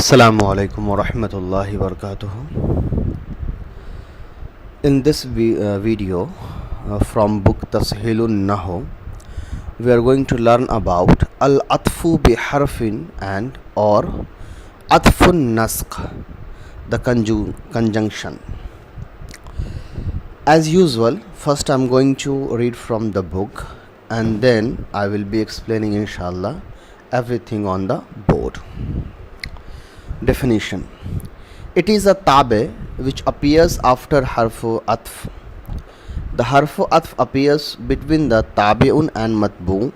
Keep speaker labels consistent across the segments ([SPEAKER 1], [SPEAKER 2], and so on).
[SPEAKER 1] Assalamu-Alaikum wa rahmatullahi wa barakatuh. In this video from book Tasheel النحو, we are going to learn about العطف بحرف and or عطف النسخ, the conjunction. As usual, first I am going to read from the book and then I will be explaining inshallah everything on the board. Definition: it is a tabe which appears after harfu atf. The harfu atf appears between the tabi'un and matbu.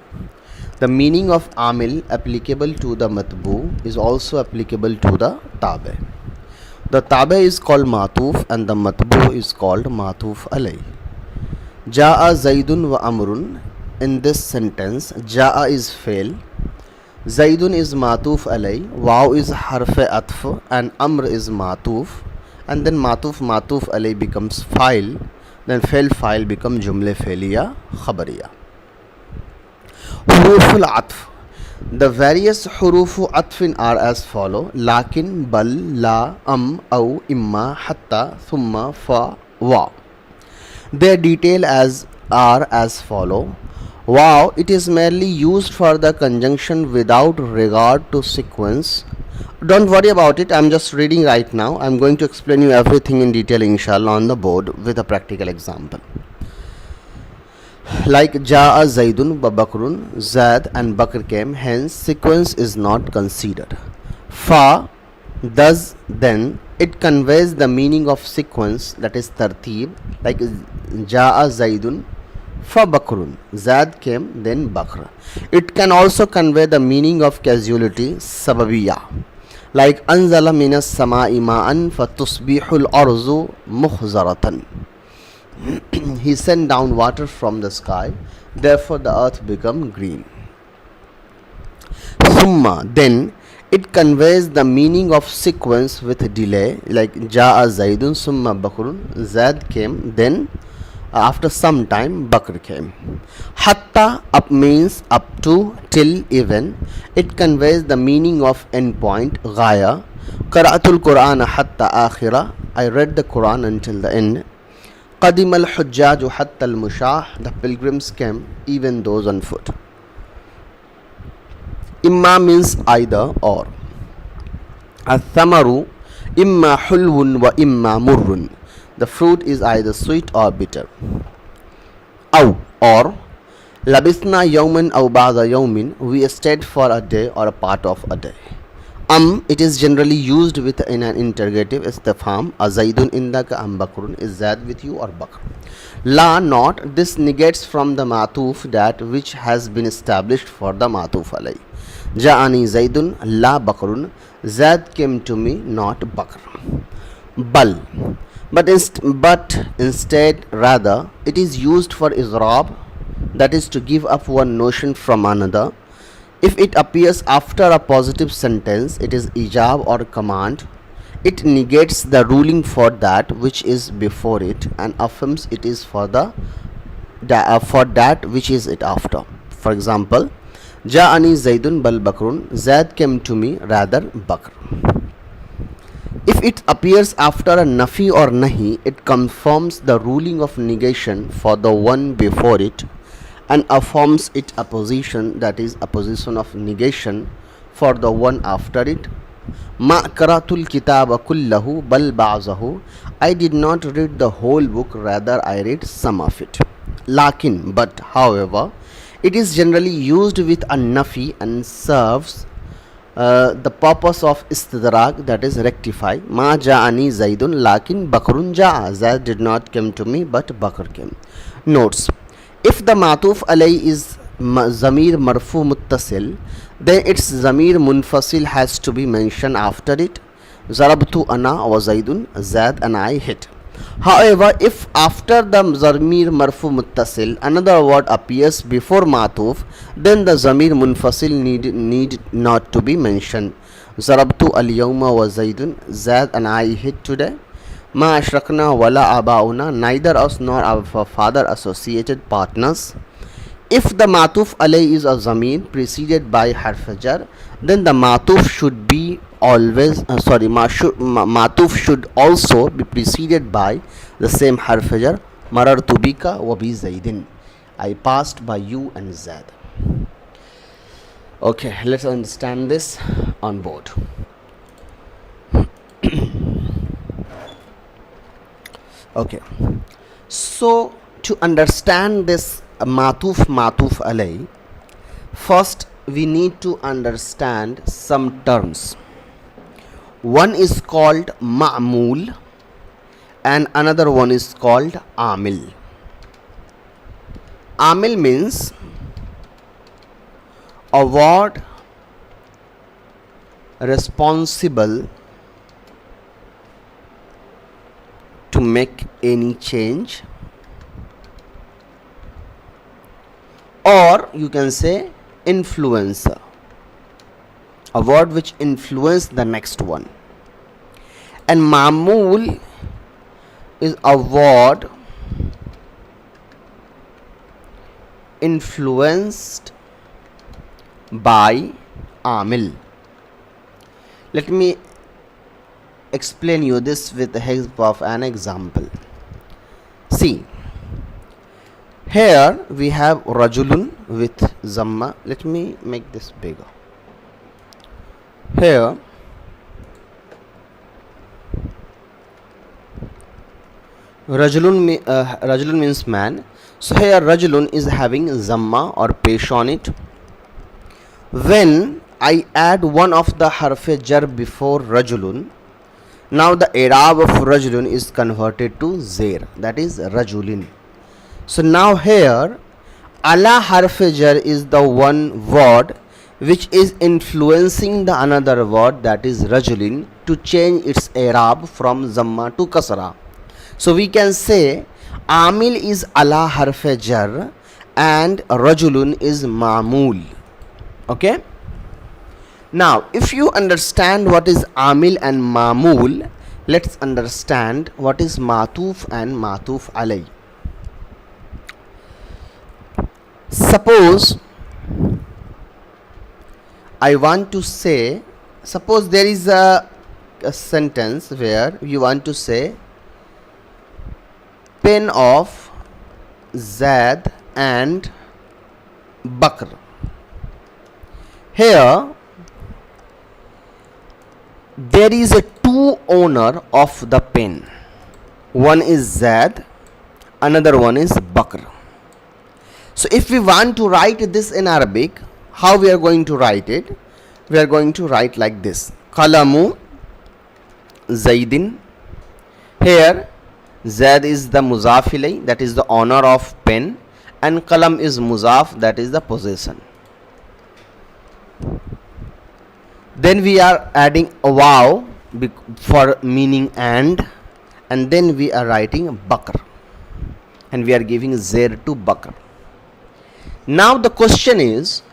[SPEAKER 1] The meaning of amil applicable to the matbu is also applicable to the tabe. The tabe is called matuf and the matbu is called matuf alay. Ja'a zaidun wa amrun. In this sentence, ja'a is fail, Zaidun is matuf alay, wow is harf atf and amr is matuf, and then matuf alay becomes file, then file become jumle failiya khabariya. Huruful atf. The various hurufu atfin are as follow: lakin, bal, la, aw, imma, hatta, thumma, fa, wa. Their detail are as follow. Wow, it is merely used for the conjunction without regard to sequence. Don't worry about it, I am just reading right now. I am going to explain you everything in detail inshallah on the board with a practical example. Like Ja'a Zaidun wa Bakrun, Zaid and Bakr came, hence sequence is not considered. Fa, thus, then, it conveys the meaning of sequence, that is tartib, like Ja'a Zaidun fa Bakrun, Zaid came, then Bakr. It can also convey the meaning of casualty, sababiyya, like Anzala minas sama'i ma'an fa tusbihul arzu mukhzaratan. He sent down water from the sky, therefore the earth become green. Summa, then, it conveys the meaning of sequence with delay, like Ja'a Zaidun summa Bakrun, Zaid came, then after some time Bakr came. Hatta, up means up to, till, even. It conveys the meaning of endpoint, ghaya. Qara'atul Qur'ana hatta akhira, I read the Quran until the end. Qadimal hujjaju hatta al-mushah, the pilgrims came, even those on foot. Imma means either or. Al-thamaru imma hulwun wa imma murrun, the fruit is either sweet or bitter. Aw, or labisna yawman aw ba'da yawmin, we stayed for a day or a part of a day. It is generally used with in an interrogative istifham. Azaidun indaka am Bakrun, is Zaid with you or Bakr? La, not, this negates from the matuf that which has been established for the matuf alay. Ja'ani Zaidun la Bakrun, Zaid came to me, not Bakr. Bal, but instead rather it is used for izrab, that is to give up one notion from another. If it appears after a positive sentence, it is ijab or command. It negates the ruling for that which is before it and affirms it is for that which is it after. For example, Ja'ani Zaidun bal Bakrun, Zaid came to me, rather Bakr. If it appears after a nafi or nahi, it confirms the ruling of negation for the one before it and affirms its opposition, that is opposition of negation, for the one after it. Ma qaratul kitaba kullahu bal ba'zahu, I did not read the whole book, rather I read some of it. Lakin, but, however, it is generally used with a nafi and serves the purpose of istidrak, that is rectify. Ma ja'ani Zaidun lakin Bakrun ja'a, Zaid did not come to me but Bakr came. Notes: if the matuf alay is zamir marfu muttasil, then its zamir munfasil has to be mentioned after it. Zarabtu ana wa Zaidun, Zaid and I hit. However, if after the zamir marfu muttasil another word appears before matuf, then the zamir munfasil need not to be mentioned. Zarabtu al-yawma wa Zaidun, Zaid and I hit today. Ma ashrakna wala abauna, neither us nor our father associated partners. If the matuf alay is a zamir preceded by harf jar, then the matuf should be always matuf should also be preceded by the same harf jar. Marartu bika wa bi Zaidin. I passed by you and Zaid. Okay, let's understand this on board. Okay, so to understand this matuf alay, first we need to understand some terms. One is called ma'mul and another one is called amil. Amil means a word responsible to make any change, or you can say influencer, a word which influence the next one. And mamul is a word influenced by amil. Let me explain you this with the help of an example. See, here we have rajulun with zamma. Let me make this bigger. Here rajulun means man. So here rajulun is having zamma or pesh on it. When I add one of the harf jar before rajulun, now the i'rab of rajulun is converted to zair, that is rajulin. So now here ala harf jar is the one word which is influencing the another word, that is rajulin, to change its i'rab from zamma to kasra. So we can say amil is ala harf jar and rajulun is ma'mul. Okay, now if you understand what is amil and ma'mul, let's understand what is matuf and matuf alay. Suppose I want to say, suppose there is a sentence where you want to say pen of Zaid and Bakr. Here there is a two owner of the pen. One is Zaid, another one is Bakr. So if we want to write this in Arabic, how we are going to write it? We are going to write like this: Qalamu Zaidin. Here Zaid is the muzaf ilay, that is the owner of pen, and qalam is muzaf, that is the possession. Then we are adding a waw for meaning and then we are writing Bakr, and we are giving zair to Bakr. Now the question is,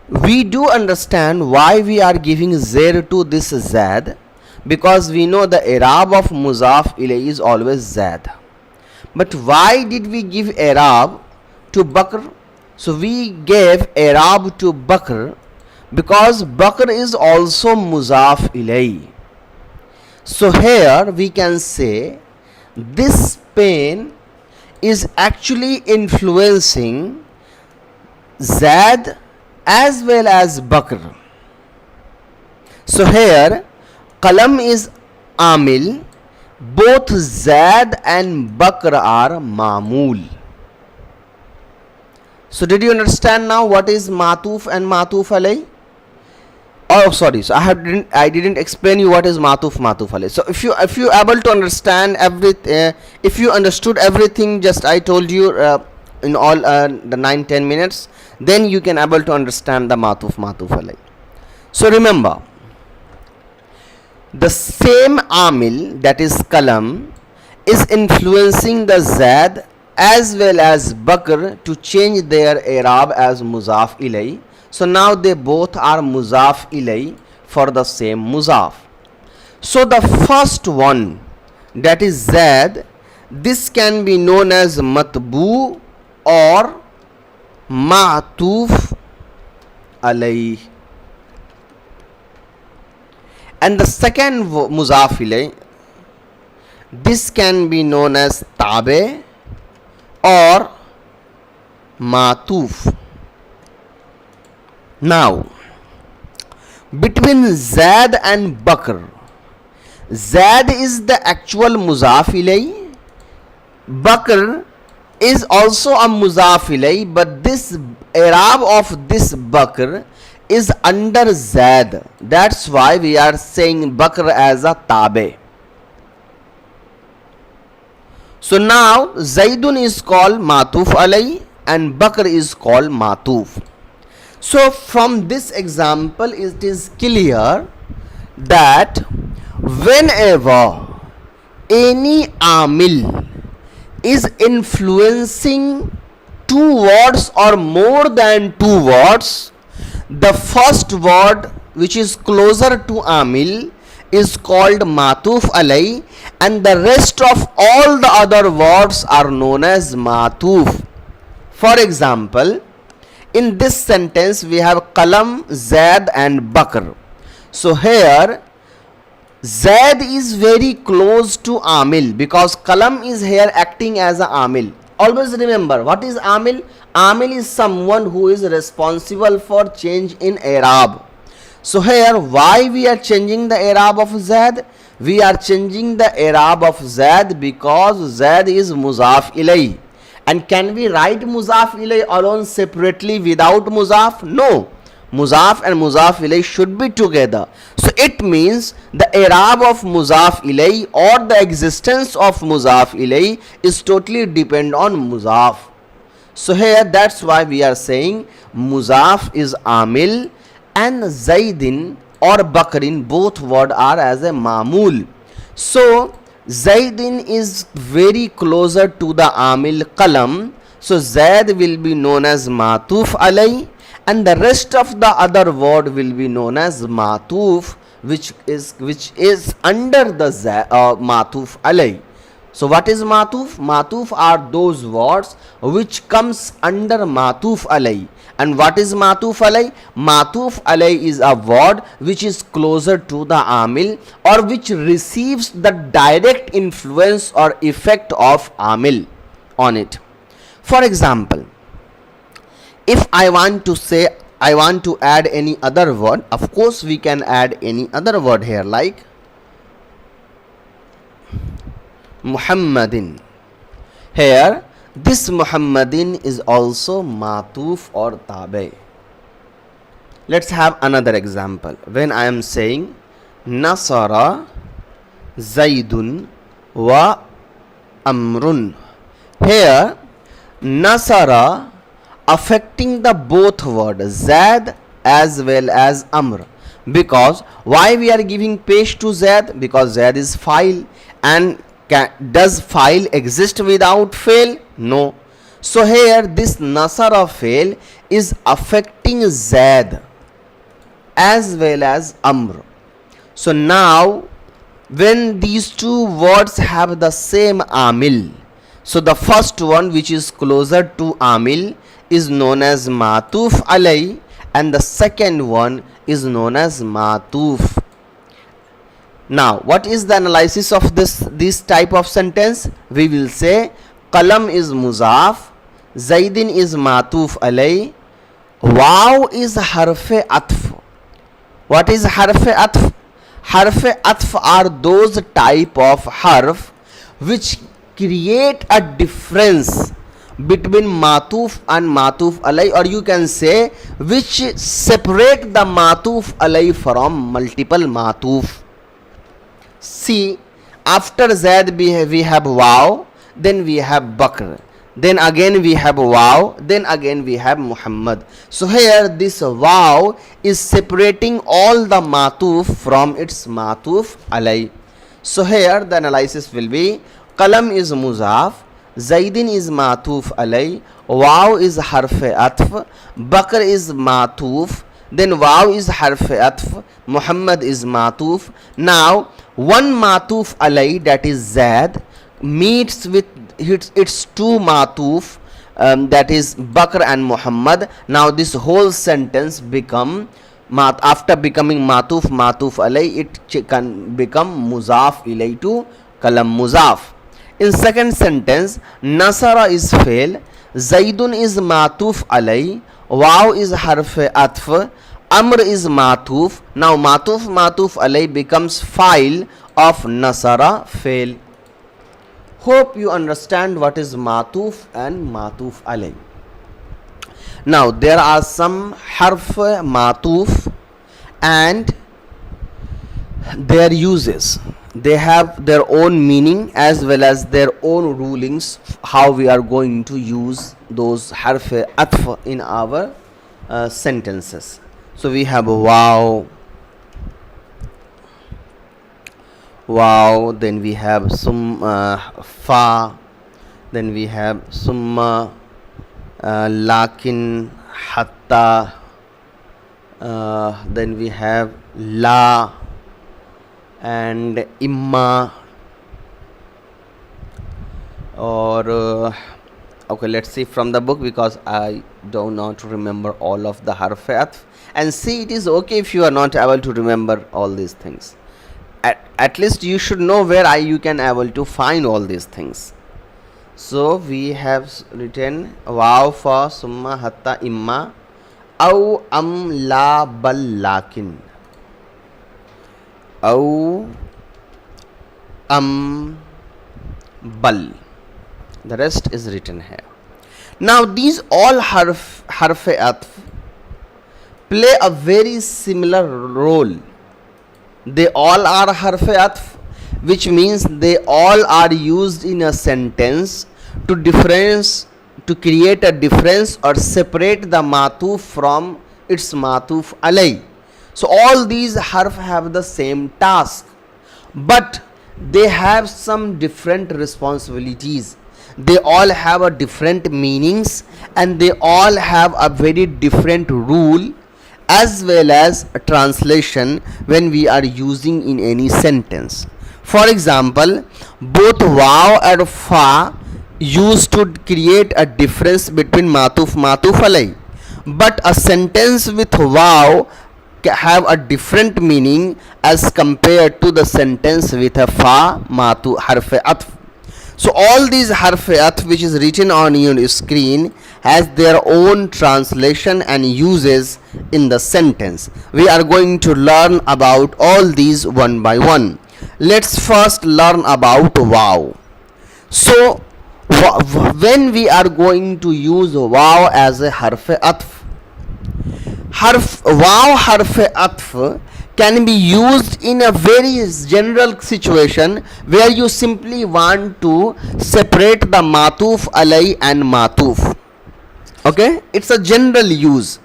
[SPEAKER 1] we do understand why we are giving zair to this Zaid, because we know the i'rab of muzaf ilay is always Zaid. But why did we give i'rab to Bakr? So we gave i'rab to Bakr because Bakr is also muzaf ilay. So here we can say this pen is actually influencing Zaid as well as Bakr. So here qalam is amil, both Zaid and Bakr are mamul. So did you understand now what is matuf and matuf alay? Oh sorry, so I didn't explain you what is matuf alay. So if you able to understand everything, if you understood everything just I told you in all the 9-10 minutes, then you can able to understand the matuf alay. So remember, the same amil, that is qalam, is influencing the Zaid as well as Bakr to change their i'rab as muzaf ilay. So now they both are muzaf ilay for the same muzaf. So the first one, that is Zaid, this can be known as matbu or ma'tuf alay. and the second mudaf ilay, this can be known as tabe or matuf. Now, between Zaid and Bakr, Zaid is the actual mudaf ilay, Bakr is also a mudaf ilay, but this i'rab of this Bakr is under Zaid. That's why we are saying Bakr as a tabe. So now Zaidun is called matuf alay and Bakr is called matuf. So from this example it is clear that whenever any amil is influencing two words or more than two words, the first word which is closer to amil is called matuf alay and the rest of all the other words are known as matuf. For example, in this sentence we have Qalam, Zaid and Bakr. So here Zaid is very close to amil because Qalam is here acting as a amil. Always remember, what is amil? Amil is someone who is responsible for change in i'rab. So here why we are changing the i'rab of Zaid? We are changing the i'rab of Zaid because Zaid is mudaf ilay. And can we write mudaf ilay alone separately without mudaf? No. Mudaf and mudaf ilay should be together. So it means the i'rab of mudaf ilay or the existence of mudaf ilay is totally depend on mudaf. So here that's why we are saying mudaf is amil and Zaidin or Bakrin, both word are as a mamul. So Zaidin is very closer to the amil Qalam. So Zaid will be known as matuf alay and the rest of the other word will be known as matuf, which is under the matuf alay. So what is matuf? Matuf are those words which comes under matuf alay. And what is matuf alay? Matuf alay is a word which is closer to the amil or which receives the direct influence or effect of amil on it. For example, if I want to say I want to add any other word, of course we can add any other word here like Muhammadin. Here this Muhammadin is also matuf or tabe. Let's have another example. When I am saying Nasara Zaidun wa Amrun, here Nasara affecting the both word Zaid as well as Amr. Because why we are giving pesh to Zaid? Because Zaid is file, and does file exist without fail? No. So here this Nasara fail is affecting Zaid as well as Amr. So now when these two words have the same amil, so the first one which is closer to amil is known as matuf alay and the second one is known as matuf. Now what is the analysis of this type of sentence? We will say Qalam is muzaf, Zaidin is matuf alay, Waw is harfe atf. What is harfe atf? Harfe atf are those type of harf which create a difference between matuf and matuf alay, or you can say which separate the matuf alay from multiple matuf. See, after Zaid we have Waw, then we have Bakr, then again we have Waw, then again we have Muhammad. So here this Waw is separating all the matuf from its matuf alay. So here the analysis will be Qalam is muzaf, Zaidin is matuf alay, Waw is harfe atf, Bakr is matuf, then Waw is harfe atf, Muhammad is matuf. Now one matuf alay, that is Zaid, meets with its two matuf, that is Bakr and Muhammad. Now this whole sentence become after becoming matuf alay, it can become muzaf ilay to kalam muzaf. In second sentence, nasara is fail, zaidun is matuf alay, waw is harf atf, amr is matuf. Now matuf alay becomes file of nasara fail. Hope you understand what is matuf and matuf alay. Now there are some harf matuf and their uses. They have their own meaning as well as their own rulings, how we are going to use those harf atf in our sentences. So we have wow, then we have fa, then we have summa, lakin, hatta, then we have la and imma, or okay, let's see from the book because I do not remember all of the harf atf. And see, it is okay if you are not able to remember all these things. At least you should know where you can able to find all these things. So we have written wow, fa, summa, hatta, imma, aw, la, bal, lakin, aw, bal. The rest is written here. Now these all harf atf play a very similar role. They all are harf atf, which means they all are used in a sentence to create a difference or separate the matuf from its matuf alay. So all these harf have the same task, but they have some different responsibilities. They all have a different meanings and they all have a very different rule as well as a translation when we are using in any sentence. For example, both wow and fa used to create a difference between matuf alay, but a sentence with wow have a different meaning as compared to the sentence with a fa matu harf atf. So all these harf atf which is written on your screen has their own translation and uses in the sentence. We are going to learn about all these one by one. Let's first learn about wow. So when we are going to use wow as a harf atf, wow harf atf can be used in a very general situation where you simply want to separate the matuf alay and matuf. Okay, it's a general use.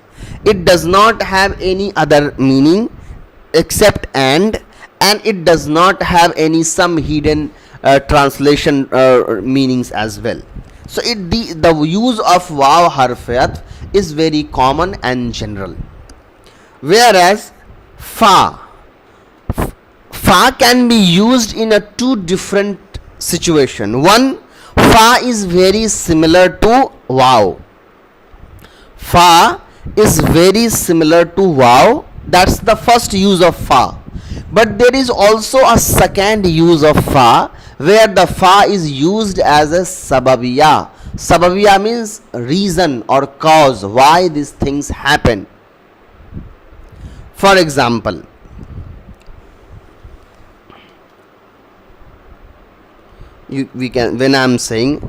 [SPEAKER 1] It does not have any other meaning except and it does not have any some hidden translation meanings as well. So the use of wow harf atf is very common and general, whereas fa can be used in a two different situation. One, fa is very similar to wow. Fa is very similar to wow. That's the first use of fa. But there is also a second use of fa where the fa is used as a sababiya. Sababiya means reason or cause why these things happen. For example, we can, when I am saying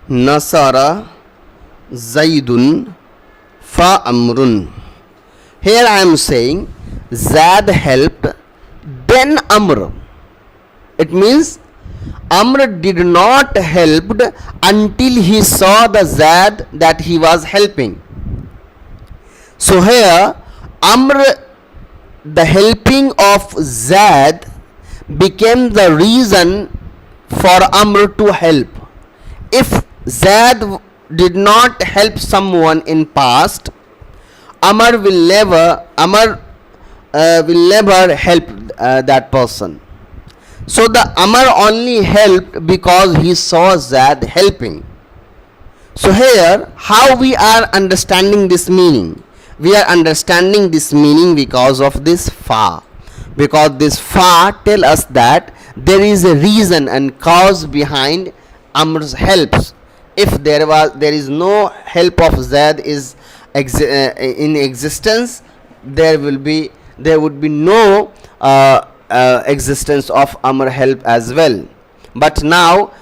[SPEAKER 1] nasara zaidun fa amrun, here I am saying Zad helped, then Amr. It means Amr did not help until he saw the Zad that he was helping. So here Amr, the helping of Zad became the reason for Amr to help. If Zad did not help someone in past, Amr will never help that person. So the Amr only helped because he saw Zad helping. So here how we are understanding this meaning? We are understanding this meaning because of this fa. Because this fa tell us that there is a reason and cause behind Amr's helps. If there is no help of Zaid is in existence, there would be no existence of Amr help as well. But now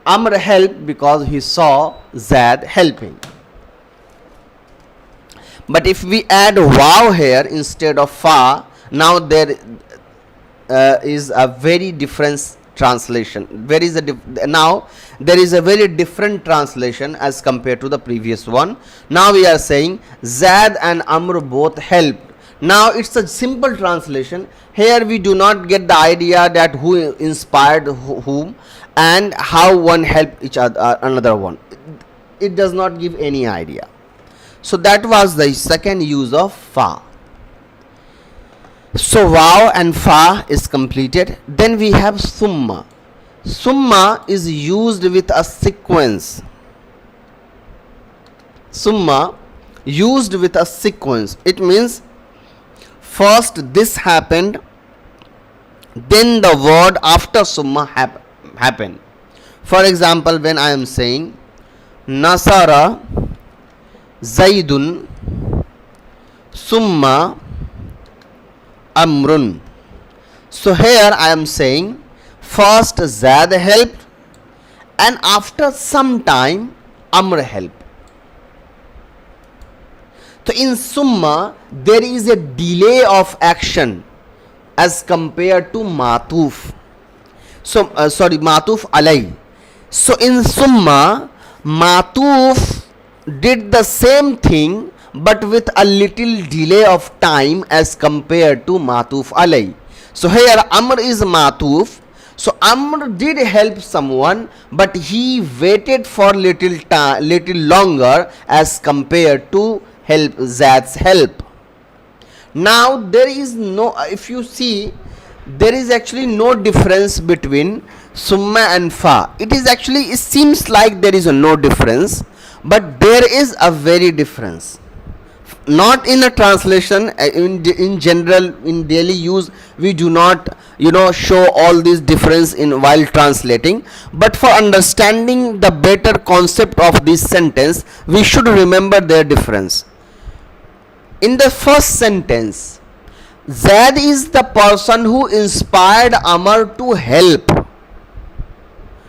[SPEAKER 1] Amr helped because he saw Zaid helping. But if we add wow here instead of fa, now there is a very different translation. Now there is a very different translation as compared to the previous one. Now we are saying Zaid and Amr both helped. Now it's a simple translation. Here we do not get the idea that who inspired whom and how one helped each other, another one. It does not give any idea. So that was the second use of fa. So wow and fa is completed. Then we have summa. Summa is used with a sequence. Summa used with a sequence. It means first this happened, then the word after summa happened. For example, when I am saying Nasara Zaidun Summa Amrun. So here I am saying first Zaid helped and after some time Amr helped. So in Summa there is a delay of action as compared to Matuf. So Matuf Alai. So in Summa Matuf did the same thing but with a little delay of time as compared to Matuf Alai. So here Amr is Matuf. So Amr did help someone but he waited for little longer as compared to Zaid's help. Now there is no, if you see, there is actually no difference between Summa and Fa. It seems like there is no difference, but there is a very difference. Not in a translation, in general, in daily use we do not show all this difference in while translating, but for understanding the better concept of this sentence we should remember their difference. In the first sentence, Zaid is the person who inspired Amr to help.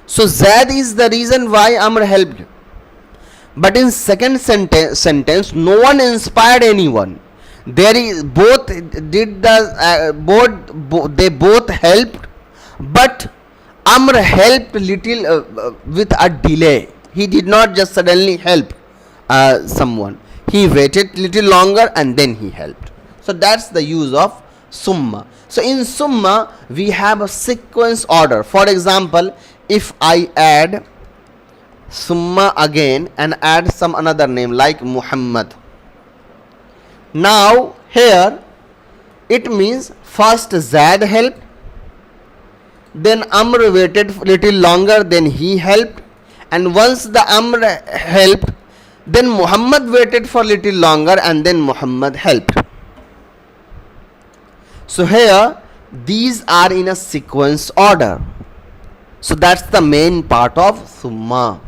[SPEAKER 1] So Zaid is the reason why Amr helped. But in second sentence, no one inspired anyone. They both helped, but Amr helped little with a delay. He did not just suddenly help someone. He waited little longer and then he helped. So that's the use of Summa. So in Summa we have a sequence order. For example, if I add Summa again and add some another name like Muhammad. Now here it means first Zaid helped, then Amr waited little longer, then he helped, and once the Amr helped, then Muhammad waited for little longer and then Muhammad helped. So here these are in a sequence order. So that's the main part of Summa.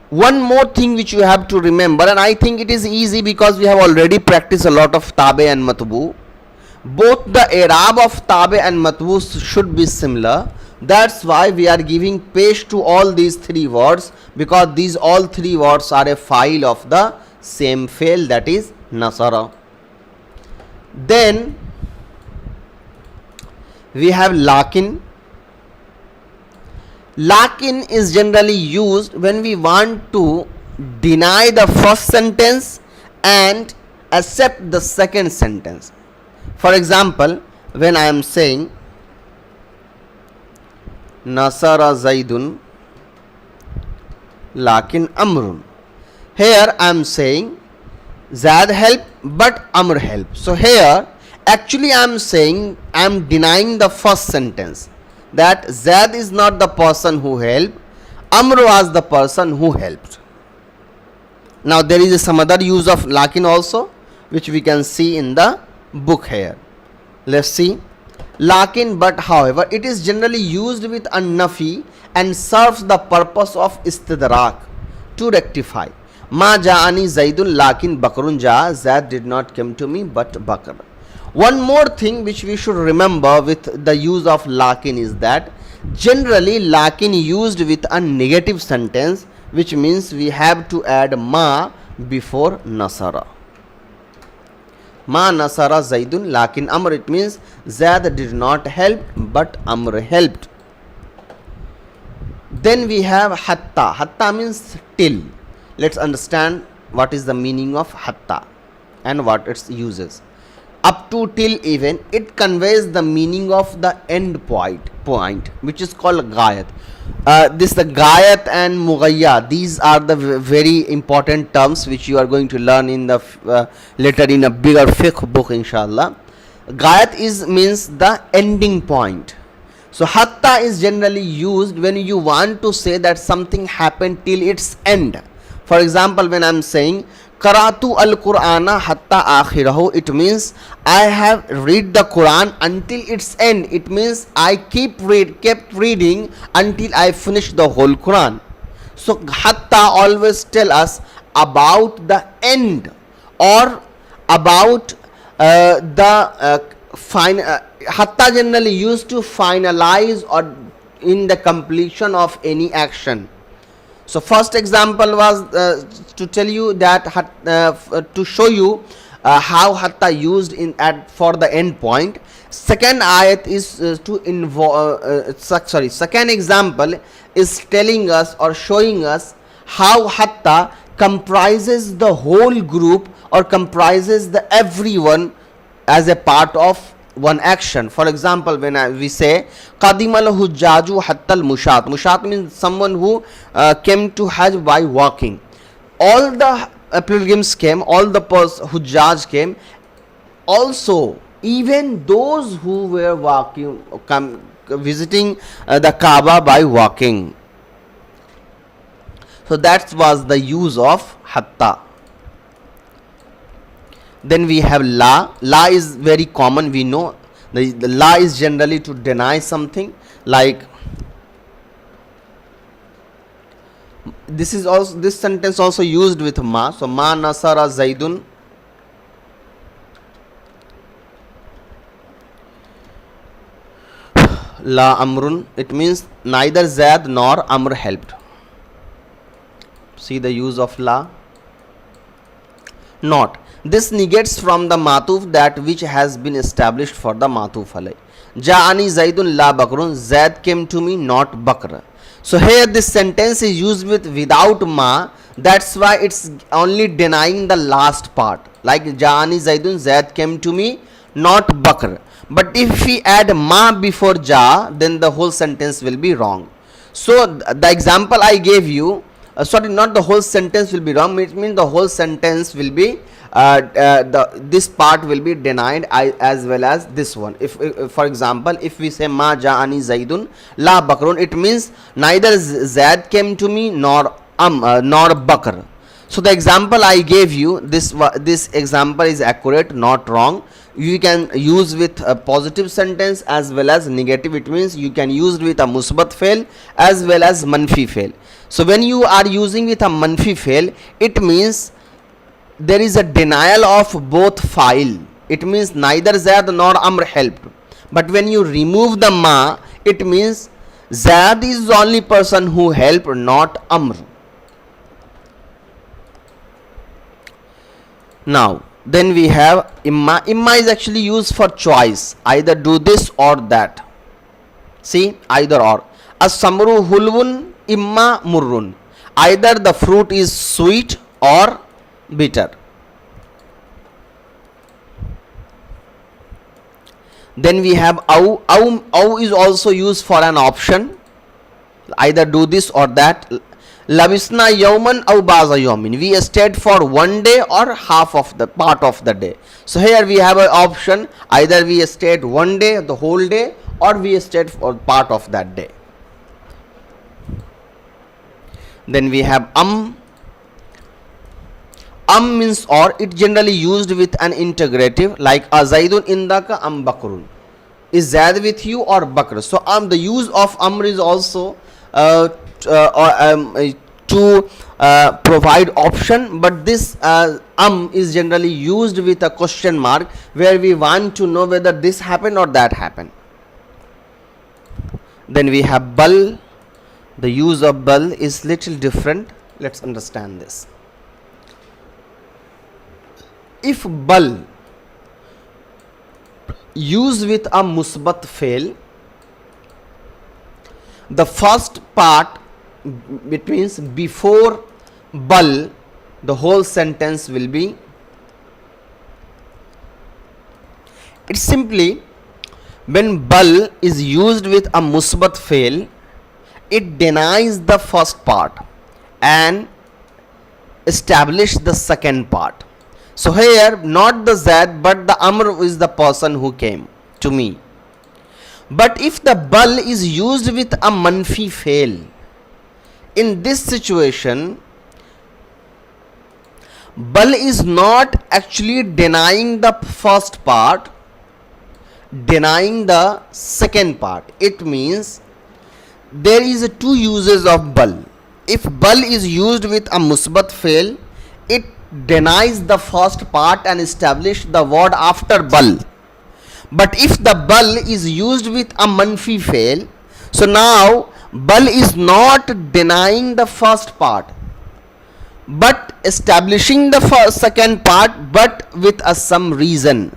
[SPEAKER 1] One more thing which you have to remember, and I think it is easy because we have already practiced a lot of Tabe and Matbu. Both the i'rab of Tabe and Matbu should be similar. That's why we are giving pesh to all these three words, because these all three words are a file of the same fail, that is Nasara. Then we have Lakin. Lakin is generally used when we want to deny the first sentence and accept the second sentence. For example, when I am saying Nasara Zaidun Lakin Amrun, here I am saying Zaid helped but Amr helped. So here actually I am saying, I am denying the first sentence, that Zaid is not the person who helped, Amr was the person who helped. Now there is some other use of lakin also, which we can see in the book here. Let's see. Lakin, but however, it is generally used with a nafi and serves the purpose of istidrak, to rectify. Ma ja'ani Zaidun lakin Bakrun ja, Zaid did not come to me but Bakr. One more thing which we should remember with the use of lakin is that generally lakin used with a negative sentence, which means we have to add ma before nasara. Ma nasara Zaidun lakin Amr, it means Zaid did not help but Amr helped. Then we have hatta. Hatta means till. Let's understand what is the meaning of hatta and what its uses. Up to, till, even, it conveys the meaning of the end point, which is called gayat. This the gayat and mughayya, these are the very important terms which you are going to learn in the later in a bigger fiqh book, inshallah. Gayat is means the ending point. So hatta is generally used when you want to say that something happened till its end. For example, when I am saying Qaratu al-Qur'ana hatta akhirahu, it means I have read the Quran until its end. It means I kept reading until I finished the whole Quran. So hatta always tell us about the end or about the hatta generally used to finalize or in the completion of any action. So first example was to tell you that to show you how hatta used in for the end point. Second ayat is to involve second example is telling us or showing us how hatta comprises the whole group or comprises the everyone as a part of one action. For example, when we say qadimal hujjaju hattal mushat, mushat means someone who came to Hajj by walking. All the pilgrims came, all the hujjaj came, also even those who were walking, visiting the Kaaba by walking. So that was the use of hatta. Then we have la. La is very common, we know. The la is generally to deny something, like this is also, this sentence also used with ma. So ma nasara Zaidun la amrun, it means neither Zaid nor Amr helped. See the use of la. Not. This negates from the matuf that which has been established for the matuf alay. Ja'ani Zaidun la Bakrun, Zaid came to me, not Bakr. So here this sentence is used with without ma, that's why it's only denying the last part. Like Ja'ani Zaidun, Zaid came to me, not Bakr. But if we add ma before ja, then the whole sentence will be wrong. So the example I gave you, not the whole sentence will be wrong, it means the whole sentence will be this part will be denied as well as this one. If for example, if we say ma ja'ani Zaidun la Bakrun, it means neither Zaid came to me nor Bakr. So the example I gave you, this example is accurate, not wrong. You can use with a positive sentence as well as negative. It means you can use with a musbat fail as well as manfi fail. So when you are using with a manfi fail, it means there is a denial of both fa'il. It means neither Zaid nor Amr helped. But when you remove the ma, it means Zaid is the only person who helped, not Amr. Now then we have imma. Imma is actually used for choice, either do this or that. See, either or. As-samru hulwun imma murrun, either the fruit is sweet or bitter. Then we have aw. Aw is also used for an option, either do this or that. Labisna yawman aw baza yawmin, we stayed for one day or half of the part of the day. So here we have an option, either we stayed one day, the whole day, or we stayed for part of that day. Then we have means or, it generally used with an interrogative like Zaidun indaka am bakrun. Is Zaid with you or Bakr? So the use of amr is also to provide option, but this is generally used with a question mark where we want to know whether this happened or that happened. Then we have bal. The use of bal is little different. Let's understand this. If bal used with a musbat fail, the first part, it means before bal, the whole sentence will be, it's simply when bal is used with a musbat fail, it denies the first part and establish the second part. So here not the Zaid but the Amr is the person who came to me. But if the bal is used with a manfi fail, in this situation bal is not actually denying the first part, denying the second part. It means there is two uses of bal. If bal is used with a musbat fail, it denies the first part and establish the word after bal. But if the bal is used with a manfi fail, so now bal is not denying the first part but establishing the second part, but with some reason,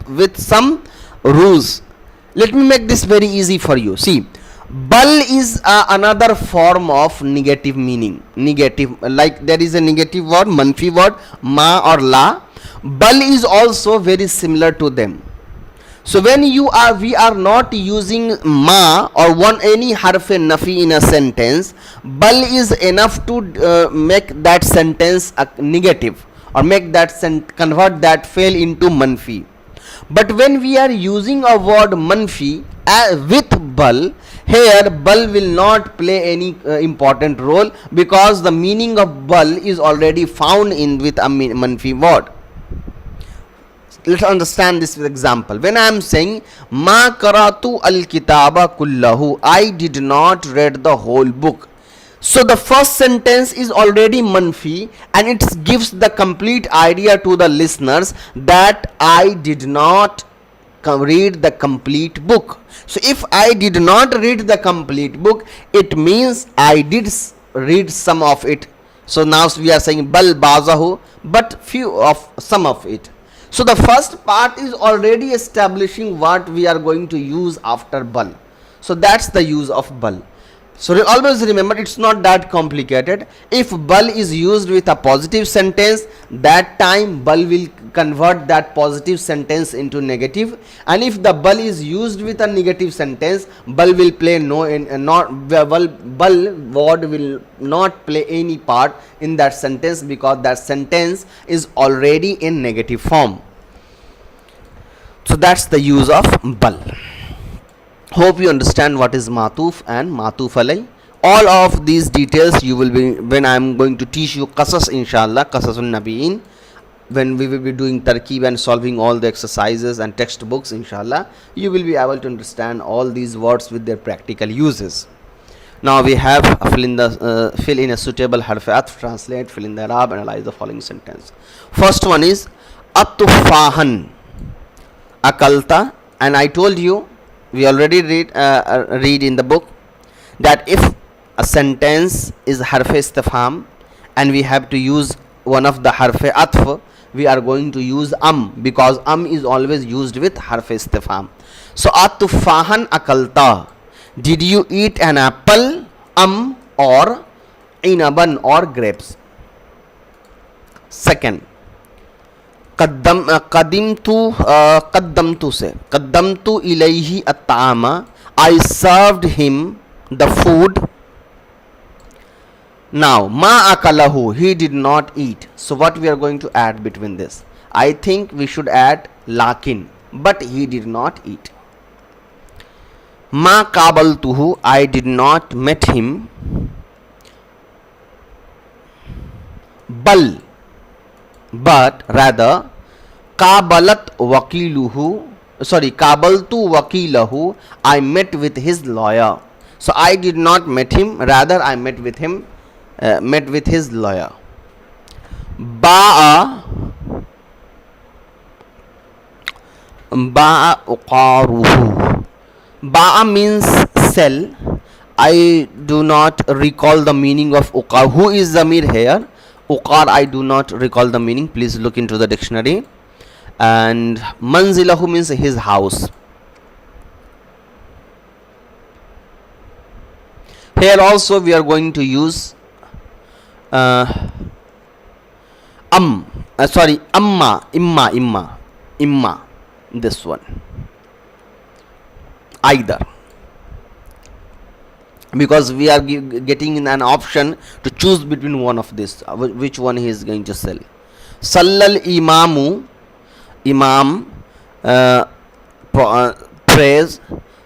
[SPEAKER 1] with some rules. Let me make this very easy for you. See, bal is another form of negative meaning. Negative, like there is a negative word, manfi word, ma or la. Bal is also very similar to them. So when we are not using ma or any harf nafi in a sentence, bal is enough to make that sentence negative or make that convert that fail into manfi. But when we are using a word manfi with bal, here bal will not play any important role because the meaning of bal is already found in with a manfi word. Let's understand this with example. When I am saying ma qaratu al-kitaba kullahu, I did not read the whole book. So the first sentence is already manfi and it gives the complete idea to the listeners that I did not read the complete book. So if I did not read the complete book, it means I did read some of it. So now we are saying bal bazahu, but few of some of it. So the first part is already establishing what we are going to use after bal. So that's the use of bal. So always remember, it's not that complicated. If bal is used with a positive sentence, that time bal will convert that positive sentence into negative, and if the bal is used with a negative sentence, bal will play bal word will not play any part in that sentence because that sentence is already in negative form. So that's the use of bal. Hope you understand what is matuf and matuf alai. All of these details you will be when I am going to teach you qasas, inshallah, qasasun nabiyin, when we will be doing tarkib and solving all the exercises and textbooks, inshallah, you will be able to understand all these words with their practical uses. Now we have fill in a suitable harf atf, translate, fill in the i'rab, analyze the following sentence. First one is atufahan akalta, and I told you, we already read in the book that if a sentence is harf istifham and we have to use one of the harf atf, we are going to use because is always used with harf istifham. So atufahan akalta, did you eat an apple, or inaban or grapes. Second, qaddamtu se qaddamtu ilayhi at-ta'ama, I served him the food. Now ma akalahu, he did not eat. So what we are going to add between this? I think we should add lakin, but he did not eat. Ma qabaltuhu, I did not met him. Bal, but rather kabaltu wakilahu, I met with his lawyer. So I did not met him, rather I met with him, met with his lawyer. Ba'a uqaruhu. Ba'a means sell. I do not recall the meaning of uqar. Who is Zamir here? Uqar, I do not recall the meaning. Please look into the dictionary. And manzilahu means his house. Here also we are going to use amma, imma, this one, either, because we are getting an option to choose between one of this, which one he is going to sell. Sallal imamu, imam praise,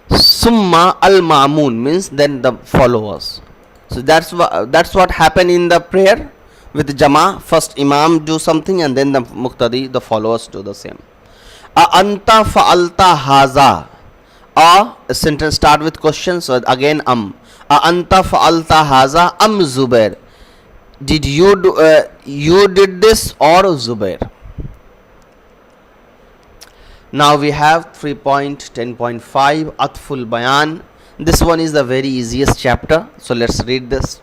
[SPEAKER 1] summa al ma'mun means then the followers. So that's what happened in the prayer with jama. First imam do something and then the muqtadi, the followers do the same. Anta fa'alta haza. A sentence start with question, so again anta fa'alta haza am Zubair, did you do, you did this or Zubair. Now we have 3.10.5 Atful Bayan. This one is the very easiest chapter, so let's read this.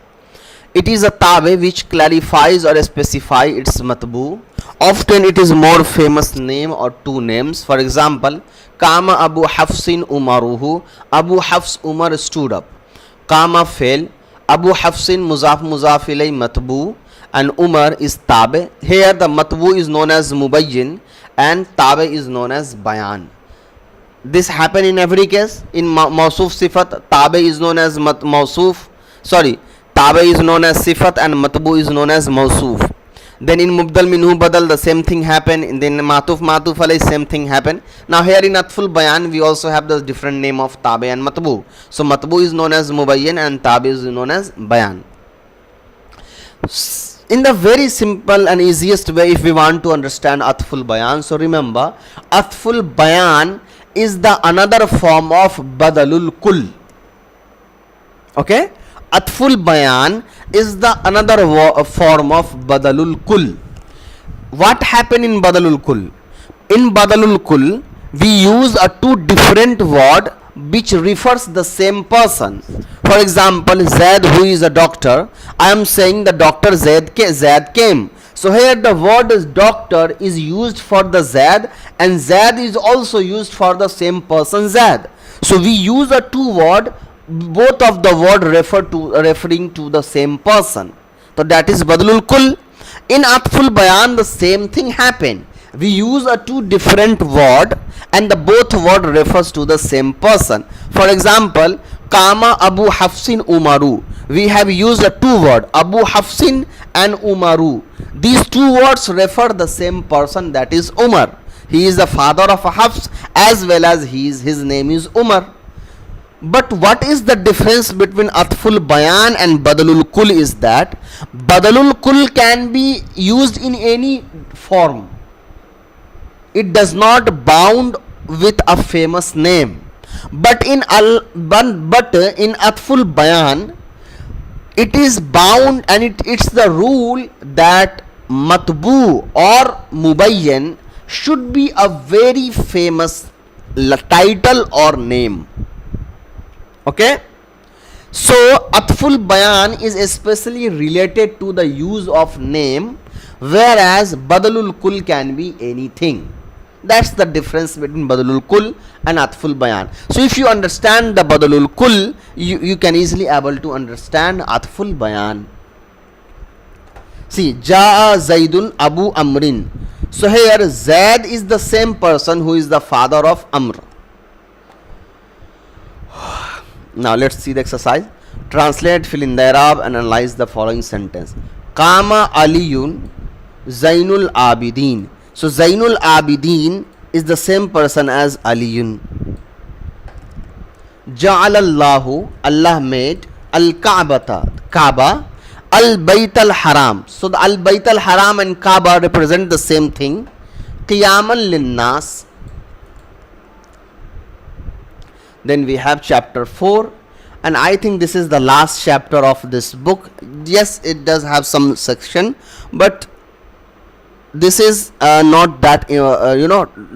[SPEAKER 1] It is a tabe which clarifies or specifies its matbu. Often it is more famous name or two names. For example, Kama Abu Hafsin Umaruhu, Abu Hafs Umar stood up. Kama fail, Abu Hafsin muzaf ilay matbu, and Umar is tabe. Here the matbu is known as mubayyin and tabe is known as bayan. This happen in every case. In mausuf sifat, tabe is known as tabe is known as sifat and matbu is known as mausuf. Then in mubdal minhu badal the same thing happen, and then matuf alay same thing happen. Now here in atful bayan we also have the different name of tabe and matbu. So matbu is known as mubayyin and tabe is known as bayan. In the very simple and easiest way, if we want to understand atful bayan, so remember atful bayan is the another form of badalul kull. Okay, atful bayan is the another form of badalul kull. What happened in badalul kull? In badalul kull we use a two different word which refers the same person. For example, Zaid, who is a doctor, I am saying the doctor Zaid came. So here the word is doctor is used for the Zaid, and Zaid is also used for the same person Zaid. So we use a two word, both of the word referring to the same person. So that is badalul kull. In atful bayan the same thing happened. We use a two different word and the both word refers to the same person. For example, Kama Abu Hafsin Umaru. We have used a two word, Abu Hafsin and Umaru. These two words refer the same person, that is Umar. He is the father of Hafs as well as his name is Umar. But what is the difference between atful bayan and badalul kull is that badalul kull can be used in any form. It does not bound with a famous name. But in atful bayan it is bound, and it's the rule that matbu or mubayyan should be a very famous title or name. Okay, so atful bayan is especially related to the use of name, whereas badalul kull can be anything. That's the difference between badalul kull and atful bayan. So if you understand the badalul kull, you can easily able to understand atful bayan. See, Ja'a Zaidun Abu Amrin. So here Zaid is the same person who is the father of Amr. Now let's see the exercise. Translate, fill in the Arab and analyze the following sentence. Kama Aliyun Zainul Abidin. So Zainul Abidin is the same person as Aliyun. Ja'alallahu, Allah made Al-Ka'bata, Kaaba, Al-Bayt al-Haram. So the Al-Bayt al-Haram and Kaaba represent the same thing. Qiyaman lin-nas. Then we have chapter 4, and I think this is the last chapter of this book. Yes, it does have some section, but this is not that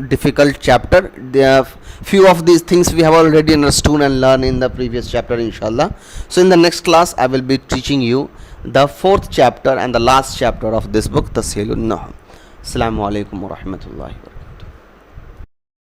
[SPEAKER 1] difficult chapter. There are few of these things we have already understood and learned in the previous chapter, inshallah. So in the next class I will be teaching you the 4th chapter and the last chapter of this book, Tasheelun Nahu. Assalamu alaikum wa rahmatullahi wa barakatuh.